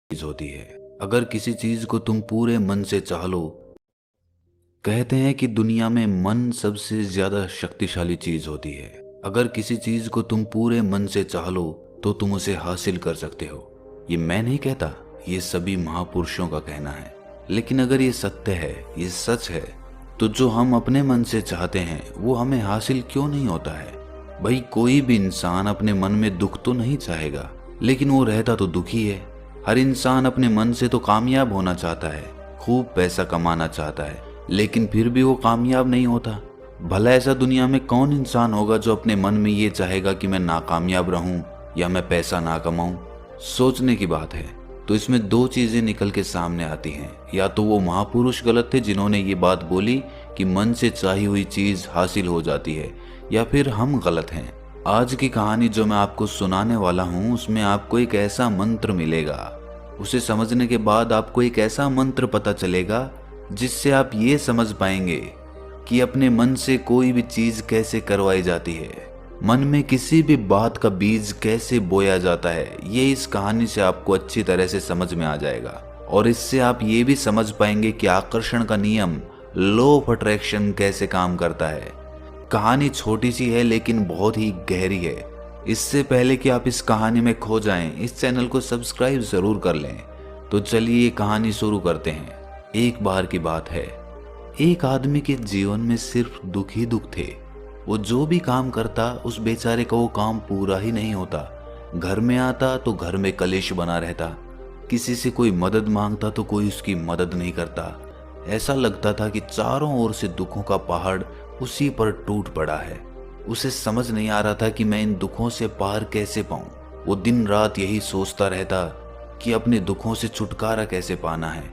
चीज होती है। अगर किसी चीज को तुम पूरे मन से चाह लो, कहते हैं कि दुनिया में मन सबसे ज्यादा शक्तिशाली चीज होती है। अगर किसी चीज को तुम पूरे मन से चाह लो तो तुम उसे हासिल कर सकते हो। ये मैं नहीं कहता, ये सभी महापुरुषों का कहना है। लेकिन अगर ये सत्य है, ये सच है, तो जो हम अपने मन से चाहते हैं वो हमें हासिल क्यों नहीं होता है? भाई, कोई भी इंसान अपने मन में दुख तो नहीं चाहेगा, लेकिन वो रहता तो दुखी है। हर इंसान अपने मन से तो कामयाब होना चाहता है, खूब पैसा कमाना चाहता है, लेकिन फिर भी वो कामयाब नहीं होता। भला ऐसा दुनिया में कौन इंसान होगा जो अपने मन में ये चाहेगा कि मैं नाकामयाब रहूं या मैं पैसा ना कमाऊं? सोचने की बात है। तो इसमें दो चीजें निकल के सामने आती हैं। या तो वो महापुरुष गलत थे जिन्होंने ये बात बोली कि मन से चाही हुई चीज हासिल हो जाती है, या फिर हम गलत हैं। आज की कहानी जो मैं आपको सुनाने वाला हूँ उसमें आपको एक ऐसा मंत्र मिलेगा। उसे समझने के बाद आपको एक ऐसा मंत्र पता चलेगा जिससे आप ये समझ पाएंगे कि अपने मन से कोई भी चीज कैसे करवाई जाती है, मन में किसी भी बात का बीज कैसे बोया जाता है। ये इस कहानी से आपको अच्छी तरह से समझ में आ जाएगा, और इससे आप ये भी समझ पाएंगे कि आकर्षण का नियम, लॉ ऑफ अट्रैक्शन कैसे काम करता है। कहानी छोटी सी है लेकिन बहुत ही गहरी है। इससे पहले कि आप इस कहानी में खो जाएं, इस चैनल को सब्सक्राइब जरूर कर लें। तो चलिए ये कहानी शुरू करते हैं। एक बार की बात है, एक आदमी के जीवन में सिर्फ दुख ही दुख थे। वो जो भी काम करता उस बेचारे का वो काम पूरा ही नहीं होता। घर में आता तो घर में कलेश बना रहता, किसी से कोई मदद मांगता तो कोई उसकी मदद नहीं करता। ऐसा लगता था कि चारों ओर से दुखों का पहाड़ उसी पर टूट पड़ा है। उसे समझ नहीं आ रहा था कि मैं इन दुखों से पार कैसे पाऊं। वो दिन रात यही सोचता रहता कि अपने दुखों से छुटकारा कैसे पाना है।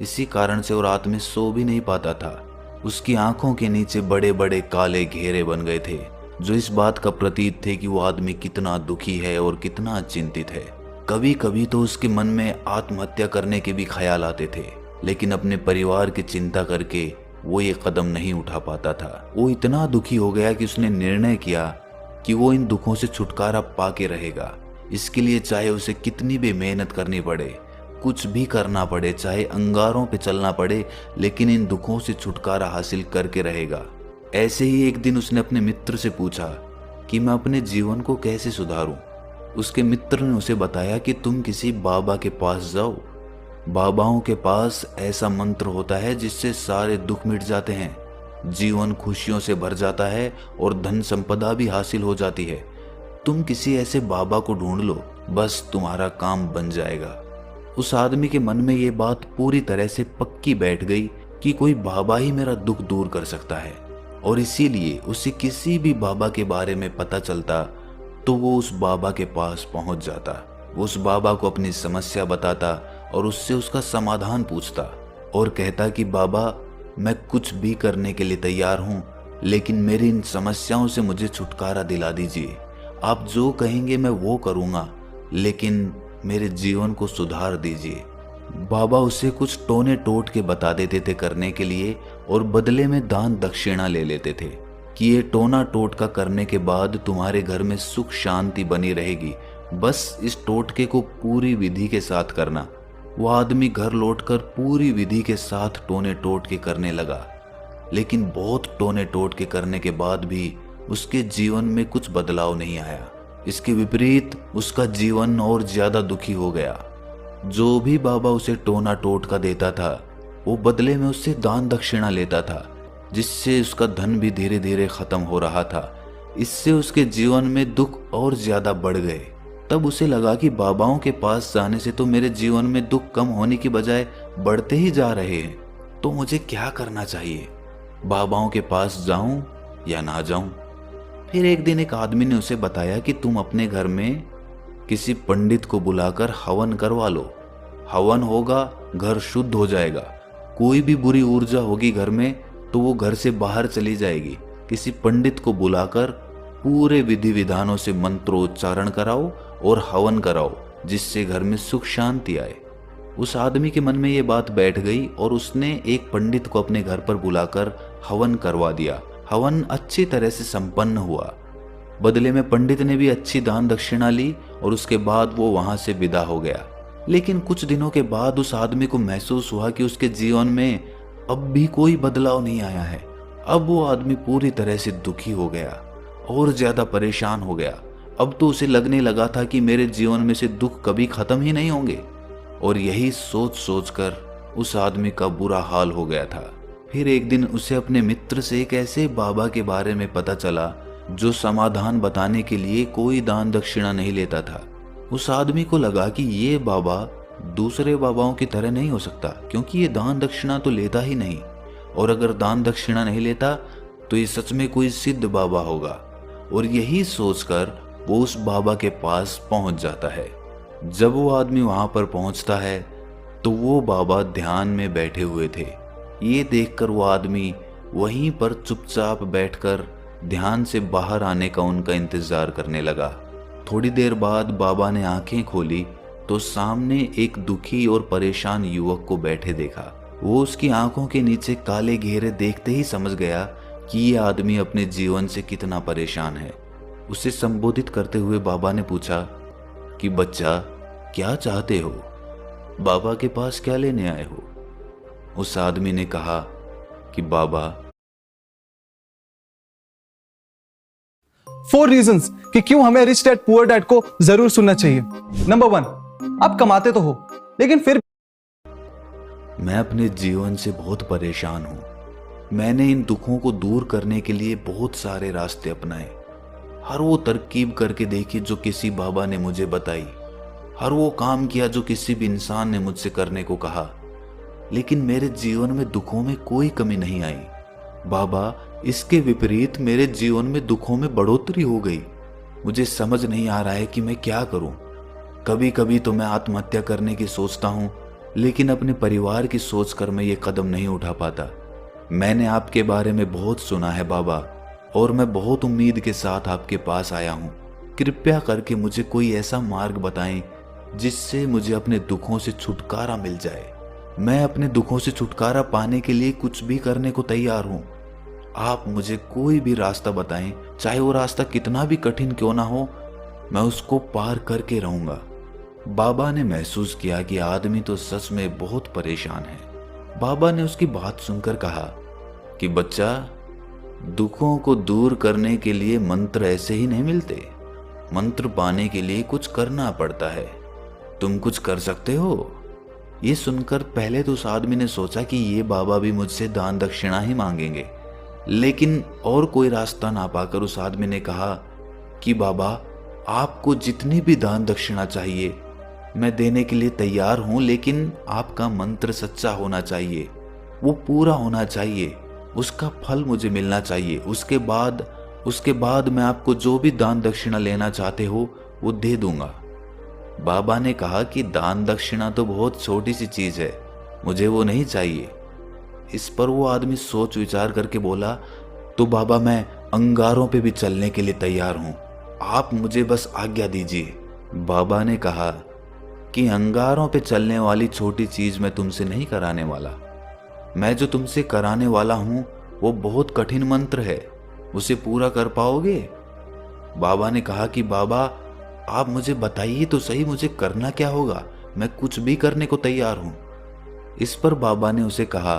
इसी कारण से वो रात में सो भी नहीं पाता था। उसकी आंखों के नीचे बड़े बड़े काले घेरे बन गए थे, जो इस बात का प्रतीक थे कि वो आदमी कितना दुखी है और कितना चिंतित है। कभी कभी तो उसके मन में आत्महत्या करने के भी ख्याल आते थे, लेकिन अपने परिवार की चिंता करके वो ये कदम नहीं उठा पाता था। वो इतना दुखी हो गया कि उसने निर्णय किया कि वो इन दुखों से छुटकारा पा के रहेगा। इसके लिए चाहे उसे कितनी भी मेहनत करनी पड़े, कुछ भी करना पड़े, चाहे अंगारों पे चलना पड़े, लेकिन इन दुखों से छुटकारा हासिल करके रहेगा। ऐसे ही एक दिन उसने अपने मित्र से पूछा कि मैं अपने जीवन को कैसे सुधारूं। उसके मित्र ने उसे बताया कि तुम किसी बाबा के पास जाओ। बाबाओं के पास ऐसा मंत्र होता है जिससे सारे दुख मिट जाते हैं, जीवन खुशियों से भर जाता है और धन संपदा भी हासिल हो जाती है। तुम किसी ऐसे बाबा को ढूंढ लो, बस तुम्हारा काम बन जाएगा। उस आदमी के मन में ये बात पूरी तरह से पक्की बैठ गई कि कोई बाबा ही मेरा दुख दूर कर सकता है, और इसीलिए उसे किसी भी बाबा के बारे में पता चलता तो वो उस बाबा के पास पहुंच जाता। वो उस बाबा को अपनी समस्या बताता और उससे उसका समाधान पूछता और कहता कि बाबा, मैं कुछ भी करने के लिए तैयार हूं, लेकिन मेरी इन समस्याओं से मुझे छुटकारा दिला दीजिए। आप जो कहेंगे मैं वो करूंगा, लेकिन मेरे जीवन को सुधार दीजिए। बाबा उसे कुछ टोने टोट के बता देते थे करने के लिए, और बदले में दान दक्षिणा ले लेते थे कि ये टोना टोटका करने के बाद तुम्हारे घर में सुख शांति बनी रहेगी, बस इस टोटके को पूरी विधि के साथ करना। वो आदमी घर लौटकर पूरी विधि के साथ टोने टोटके करने लगा, लेकिन बहुत टोने टोटके करने के बाद भी उसके जीवन में कुछ बदलाव नहीं आया। इसके विपरीत उसका जीवन और ज्यादा दुखी हो गया। जो भी बाबा उसे टोना टोटका देता था वो बदले में उससे दान दक्षिणा लेता था, जिससे उसका धन भी धीरे धीरे खत्म हो रहा था। इससे उसके जीवन में दुख और ज्यादा बढ़ गए। तब उसे लगा कि बाबाओं के पास जाने से तो मेरे जीवन में दुख कम होने की बजाय बढ़ते ही जा रहे हैं, तो मुझे क्या करना चाहिए? बाबाओं के पास जाऊं या ना जाऊं? फिर एक दिन एक आदमी ने उसे बताया कि तुम अपने घर में किसी पंडित को बुलाकर हवन करवा लो। हवन होगा, घर शुद्ध हो जाएगा। कोई भी बुरी ऊर्जा होगी घर में तो वो घर से बाहर चली जाएगी। किसी पंडित को बुलाकर पूरे विधि विधानों से मंत्रोच्चारण कराओ और हवन कराओ, जिससे घर में सुख शांति आए। उस आदमी के मन में ये बात बैठ गई और उसने एक पंडित को अपने घर पर बुलाकर हवन करवा दिया। हवन अच्छी तरह से संपन्न हुआ। बदले में पंडित ने भी अच्छी दान दक्षिणा ली और उसके बाद वो वहां से विदा हो गया। लेकिन कुछ दिनों के बाद उस आदमी को महसूस हुआ कि उसके जीवन में अब भी कोई बदलाव नहीं आया है। अब वो आदमी पूरी तरह से दुखी हो गया और ज्यादा परेशान हो गया। अब तो उसे लगने लगा था कि मेरे जीवन में से दुख कभी खत्म ही नहीं होंगे, और यही सोच सोच कर उस आदमी का बुरा हाल हो गया था। फिर एक दिन उसे अपने मित्र से एक ऐसे बाबा के बारे में पता चला जो समाधान बताने के लिए कोई दान दक्षिणा नहीं लेता था। उस आदमी को लगा कि ये बाबा दूसरे बाबाओं की तरह नहीं हो सकता, क्योंकि ये दान दक्षिणा तो लेता ही नहीं, और अगर दान दक्षिणा नहीं लेता तो ये सच में कोई सिद्ध बाबा होगा। और यही सोचकर वो उस बाबा के पास पहुंच जाता है। जब वो आदमी वहां पर पहुंचता है तो वो बाबा ध्यान में बैठे हुए थे। ये देखकर वो आदमी वहीं पर चुपचाप बैठकर ध्यान से बाहर आने का उनका इंतजार करने लगा। थोड़ी देर बाद बाबा ने आंखें खोली तो सामने एक दुखी और परेशान युवक को बैठे देखा। वो उसकी आंखों के नीचे काले घेरे देखते ही समझ गया कि ये आदमी अपने जीवन से कितना परेशान है। उसे संबोधित करते हुए बाबा ने पूछा कि बच्चा, क्या चाहते हो? बाबा के पास क्या लेने आए हो? उस आदमी ने कहा कि बाबा, 4 रीजंस कि क्यों हमें रिच डैड पुअर डैड को जरूर सुनना चाहिए। नंबर 1, आप कमाते तो हो, लेकिन फिर मैं अपने जीवन से बहुत परेशान हूं। मैंने इन दुखों को दूर करने के लिए बहुत सारे रास्ते अपनाए। हर वो तरकीब करके देखी जो किसी बाबा ने मुझे बताई। हर वो काम किया जो किसी भी इंसान ने मुझसे करने को कहा, लेकिन मेरे जीवन में दुखों में कोई कमी नहीं आई। बाबा, इसके विपरीत मेरे जीवन में दुखों में बढ़ोतरी हो गई। मुझे समझ नहीं आ रहा है कि मैं क्या करूं। कभी कभी तो मैं आत्महत्या करने की सोचता हूं, लेकिन अपने परिवार की सोच कर मैं ये कदम नहीं उठा पाता। मैंने आपके बारे में बहुत सुना है बाबा, और मैं बहुत उम्मीद के साथ आपके पास आया हूं। कृपया करके मुझे कोई ऐसा मार्ग बताएं जिससे मुझे अपने दुखों से छुटकारा मिल जाए। मैं अपने दुखों से छुटकारा पाने के लिए कुछ भी करने को तैयार हूं। आप मुझे कोई भी रास्ता बताएं, चाहे वो रास्ता कितना भी कठिन क्यों ना हो, मैं उसको पार करके रहूंगा। बाबा ने महसूस किया कि आदमी तो सच में बहुत परेशान है। बाबा ने उसकी बात सुनकर कहा कि बच्चा, दुखों को दूर करने के लिए मंत्र ऐसे ही नहीं मिलते। मंत्र पाने के लिए कुछ करना पड़ता है। तुम कुछ कर सकते हो। ये सुनकर पहले तो उस आदमी ने सोचा कि ये बाबा भी मुझसे दान दक्षिणा ही मांगेंगे, लेकिन और कोई रास्ता ना पाकर उस आदमी ने कहा कि बाबा, आपको जितनी भी दान दक्षिणा चाहिए मैं देने के लिए तैयार हूं, लेकिन आपका मंत्र सच्चा होना चाहिए, वो पूरा होना चाहिए, उसका फल मुझे मिलना चाहिए। उसके बाद मैं आपको जो भी दान दक्षिणा लेना चाहते हो वो दे दूंगा। बाबा ने कहा कि दान दक्षिणा तो बहुत छोटी सी चीज है, मुझे वो नहीं चाहिए। इस पर वो आदमी सोच विचार करके बोला, तो बाबा, मैं अंगारों पे भी चलने के लिए तैयार हूं, आप मुझे बस आज्ञा दीजिए। बाबा ने कहा कि अंगारों पे चलने वाली छोटी चीज मैं तुमसे नहीं कराने वाला। मैं जो तुमसे कराने वाला हूं वो बहुत कठिन मंत्र है, उसे पूरा कर पाओगे? बाबा ने कहा कि बाबा, आप मुझे बताइए तो सही, मुझे करना क्या होगा, मैं कुछ भी करने को तैयार हूं। इस पर बाबा ने उसे कहा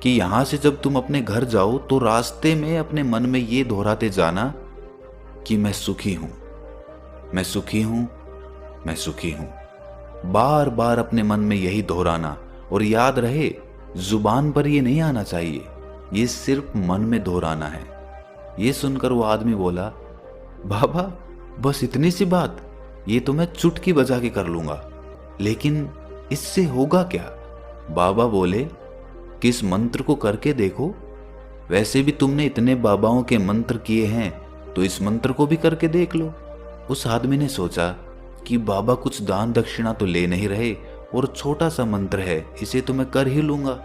कि यहां से जब तुम अपने घर जाओ तो रास्ते में अपने मन में ये दोहराते जाना कि मैं सुखी हूं, मैं सुखी हूं, मैं सुखी हूं। बार बार अपने मन में यही दोहराना, और याद रहे, जुबान पर ये नहीं आना चाहिए, ये सिर्फ मन में दोहराना है। ये सुनकर वो आदमी बोला, बाबा, बस इतनी सी बात, ये तो मैं चुटकी बजा के कर लूंगा, लेकिन इससे होगा क्या? बाबा बोले कि इस मंत्र को करके देखो, वैसे भी तुमने इतने बाबाओं के मंत्र किए हैं, तो इस मंत्र को भी करके देख लो। उस आदमी ने सोचा कि बाबा कुछ दान दक्षिणा तो ले नहीं रहे, और छोटा सा मंत्र है, इसे तो मैं कर ही लूंगा।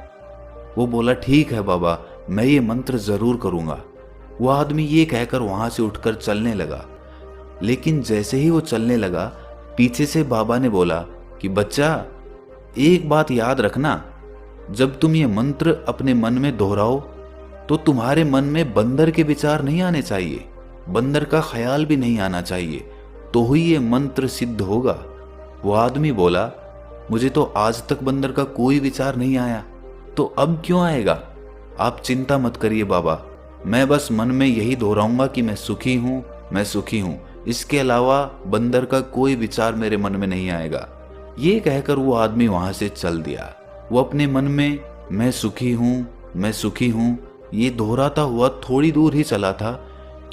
वो बोला, ठीक है बाबा, मैं ये मंत्र जरूर करूंगा। वो आदमी ये कहकर वहां से उठकर चलने लगा, लेकिन जैसे ही वो चलने लगा, पीछे से बाबा ने बोला कि बच्चा, एक बात याद रखना, जब तुम ये मंत्र अपने मन में दोहराओ तो तुम्हारे मन में बंदर के विचार नहीं आने चाहिए, बंदर का ख्याल भी नहीं आना चाहिए, तो ही ये मंत्र सिद्ध होगा। वो आदमी बोला मुझे तो आज तक बंदर का कोई विचार नहीं आया, तो अब क्यों आएगा? आप चिंता मत करिए बाबा, मैं बस मन में यही दोहराऊंगा कि मैं सुखी हूँ, मैं सुखी हूँ। इसके अलावा बंदर का कोई विचार मेरे मन में नहीं आएगा। ये कहकर वो आदमी वहां से चल दिया। वो अपने मन में मैं सुखी हूँ, मैं सुखी हूँ ये दोहराता हुआ थोड़ी दूर ही चला था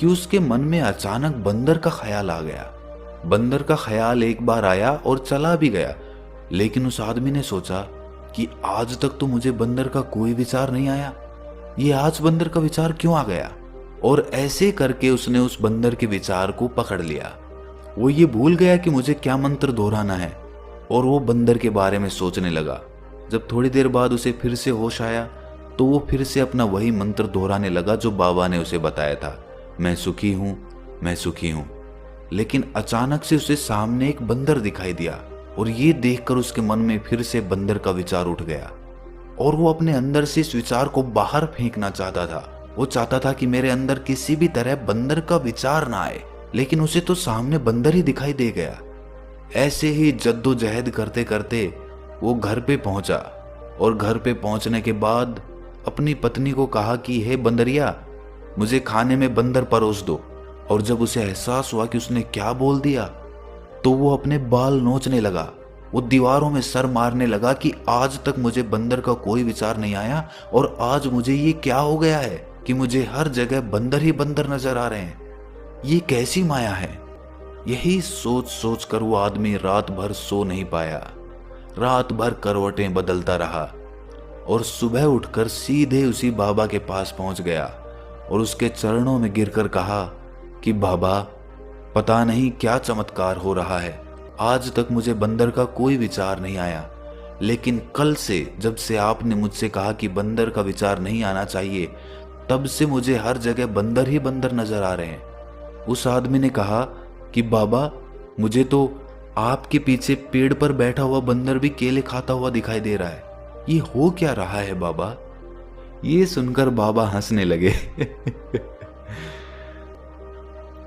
कि उसके मन में अचानक बंदर का ख्याल आ गया। बंदर का ख्याल एक बार आया और चला भी गया, लेकिन उस आदमी ने सोचा कि आज तक तो मुझे बंदर का कोई विचार नहीं आया, ये आज बंदर का विचार क्यों आ गया? और ऐसे करके उसने उस बंदर के विचार को पकड़ लिया। वो ये भूल गया कि मुझे क्या मंत्र दोहराना है और वो बंदर के बारे में सोचने लगा। जब थोड़ी देर बाद उसे फिर से होश आया तो वो फिर से अपना वही मंत्र दोहराने लगा जो बाबा ने उसे बताया था, मैं सुखी हूँ, मैं सुखी हूँ। लेकिन अचानक से उसे सामने एक बंदर दिखाई दिया और ये देखकर उसके मन में फिर से बंदर का विचार उठ गया और वो अपने अंदर से इस विचार को बाहर फेंकना चाहता था। वो चाहता था कि मेरे अंदर किसी भी तरह बंदर का विचार ना आए, लेकिन उसे तो सामने बंदर ही दिखाई दे गया। ऐसे ही जद्दोजहद करते करते वो घर पे पहुंचा और घर पे पहुंचने के बाद अपनी पत्नी को कहा कि हे बंदरिया, मुझे खाने में बंदर परोस दो। और जब उसे एहसास हुआ कि उसने क्या बोल दिया तो वो अपने बाल नोचने लगा। वो दीवारों में सर मारने लगा कि आज तक मुझे बंदर का कोई विचार नहीं आया और आज मुझे ये क्या हो गया है कि मुझे हर जगह बंदर ही बंदर नजर आ रहे हैं, ये कैसी माया है? यही सोच सोच कर वो आदमी रात भर सो नहीं पाया। रात भर करवटें बदलता रहा और सुबह उठकर सीधे उसी बाबा के पास पहुंच गया और उसके चरणों में गिरकर कहा कि बाबा, पता नहीं क्या चमत्कार हो रहा है, आज तक मुझे बंदर का कोई विचार नहीं आया, लेकिन कल से जब से आपने मुझसे कहा कि बंदर का विचार नहीं आना चाहिए, तब से मुझे हर जगह बंदर ही बंदर नजर आ रहे हैं। उस आदमी ने कहा कि बाबा, मुझे तो आपके पीछे पेड़ पर बैठा हुआ बंदर भी केले खाता हुआ दिखाई दे रहा है, ये हो क्या रहा है बाबा? ये सुनकर बाबा हंसने लगे।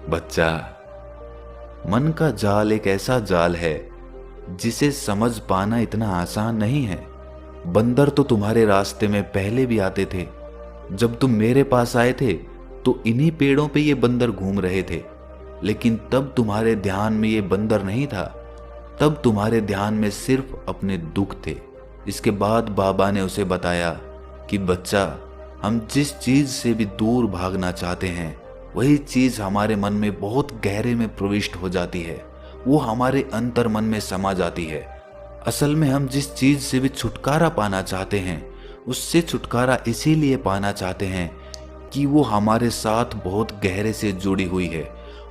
बच्चा, मन का जाल एक ऐसा जाल है जिसे समझ पाना इतना आसान नहीं है। बंदर तो तुम्हारे रास्ते में पहले भी आते थे। जब तुम मेरे पास आए थे तो इन्हीं पेड़ों पे ये बंदर घूम रहे थे, लेकिन तब तुम्हारे ध्यान में ये बंदर नहीं था, तब तुम्हारे ध्यान में सिर्फ अपने दुख थे। इसके बाद बाबा ने उसे बताया कि बच्चा, हम जिस चीज से भी दूर भागना चाहते हैं वही चीज हमारे मन में बहुत गहरे में प्रविष्ट हो जाती है, वो हमारे अंतर मन में समा जाती है। असल में हम जिस चीज से भी छुटकारा पाना चाहते हैं उससे छुटकारा इसीलिए पाना चाहते हैं कि वो हमारे साथ बहुत गहरे से जुड़ी हुई है,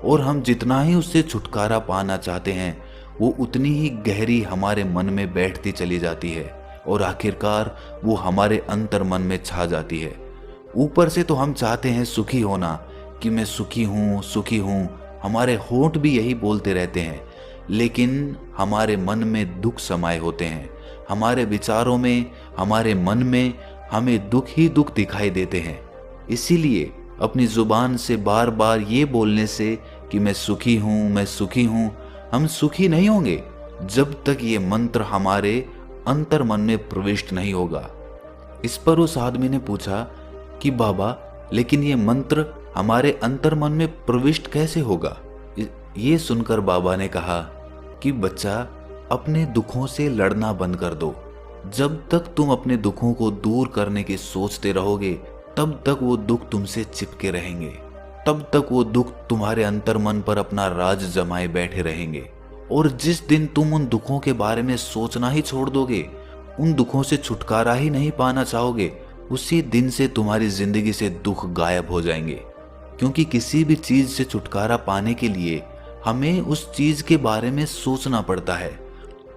और हम जितना ही उससे छुटकारा पाना चाहते हैं वो उतनी ही गहरी हमारे मन में बैठती चली जाती है और आखिरकार वो हमारे अंतर मन में छा जाती है। ऊपर से तो हम चाहते हैं सुखी होना कि मैं सुखी हूँ, सुखी हूँ, हमारे होंठ भी यही बोलते रहते हैं, लेकिन हमारे मन में दुख समाये होते हैं। हमारे विचारों में, हमारे मन में हमें दुख ही दुख दिखाई देते हैं। इसीलिए अपनी जुबान से बार बार ये बोलने से कि मैं सुखी हूँ, मैं सुखी हूँ, हम सुखी नहीं होंगे जब तक ये मंत्र हमारे अंतर मन में प्रविष्ट नहीं होगा। इस पर उस आदमी ने पूछा कि बाबा, लेकिन ये मंत्र हमारे अंतर मन में प्रविष्ट कैसे होगा? ये सुनकर बाबा ने कहा कि बच्चा, अपने दुखों से लड़ना बंद कर दो। जब तक तुम अपने दुखों को दूर करने की सोचते रहोगे तब तक वो दुख तुमसे चिपके रहेंगे, तब तक वो दुख तुम्हारे अंतर मन पर अपना राज जमाए बैठे रहेंगे। और जिस दिन तुम उन दुखों के बारे में सोचना ही छोड़ दोगे, उन दुखों से छुटकारा ही नहीं पाना चाहोगे, उसी दिन से तुम्हारी जिंदगी से दुख गायब हो जाएंगे। क्योंकि किसी भी चीज से छुटकारा पाने के लिए हमें उस चीज के बारे में सोचना पड़ता है,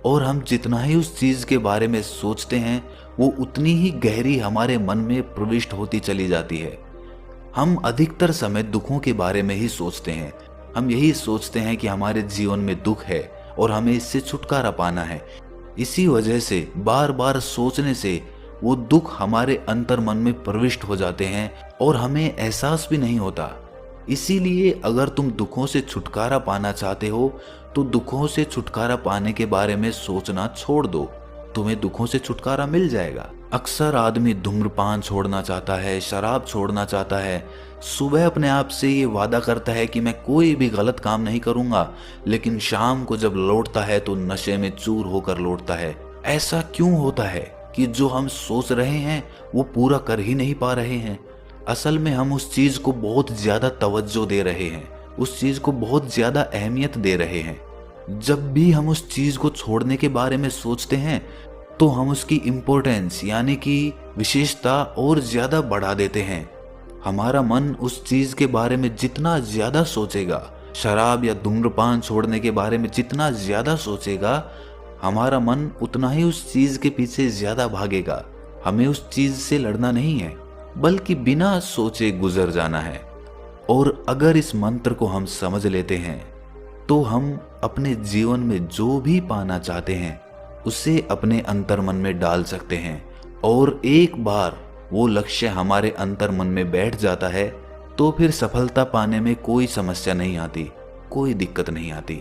और हम जितना ही उस चीज के बारे में सोचते हैं वो उतनी ही गहरी हमारे मन में प्रविष्ट होती चली जाती है। हम अधिकतर समय दुखों के बारे में ही सोचते हैं। हम यही सोचते हैं कि हमारे जीवन में दुख है और हमें इससे छुटकारा पाना है। इसी वजह से बार बार सोचने से वो दुख हमारे अंतर मन में प्रविष्ट हो जाते हैं और हमें एहसास भी नहीं होता। इसीलिए अगर तुम दुखों से छुटकारा पाना चाहते हो तो दुखों से छुटकारा पाने के बारे में सोचना छोड़ दो, तुम्हें दुखों से छुटकारा मिल जाएगा। अक्सर आदमी धूम्रपान छोड़ना चाहता है, शराब छोड़ना चाहता है, सुबह अपने आप से ये वादा करता है कि मैं कोई भी गलत काम नहीं करूंगा, लेकिन शाम को जब लौटता है तो नशे में चूर होकर लौटता है। ऐसा क्यों होता है कि जो हम सोच रहे हैं वो पूरा कर ही नहीं पा रहे हैं? असल में हम उस चीज को बहुत ज्यादा तवज्जो दे रहे हैं, उस चीज को बहुत ज्यादा अहमियत दे रहे हैं। जब भी हम उस चीज को छोड़ने के बारे में सोचते हैं तो हम उसकी इम्पोर्टेंस यानी कि विशेषता और ज्यादा बढ़ा देते हैं। हमारा मन उस चीज के बारे में जितना ज्यादा सोचेगा, शराब या धूम्रपान छोड़ने के बारे में जितना ज्यादा सोचेगा, हमारा मन उतना ही उस चीज के पीछे ज्यादा भागेगा। हमें उस चीज से लड़ना नहीं है, बल्कि बिना सोचे गुजर जाना है। और अगर इस मंत्र को हम समझ लेते हैं तो हम अपने जीवन में जो भी पाना चाहते हैं उसे अपने अंतर मन में डाल सकते हैं। और एक बार वो लक्ष्य हमारे अंतर मन में बैठ जाता है तो फिर सफलता पाने में कोई समस्या नहीं आती, कोई दिक्कत नहीं आती।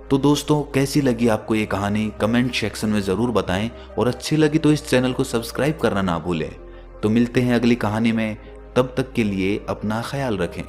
तो दोस्तों, कैसी लगी आपको ये कहानी कमेंट सेक्शन में ज़रूर बताएं, और अच्छी लगी तो इस चैनल को सब्सक्राइब करना ना भूलें। तो मिलते हैं अगली कहानी में, तब तक के लिए अपना ख्याल रखें।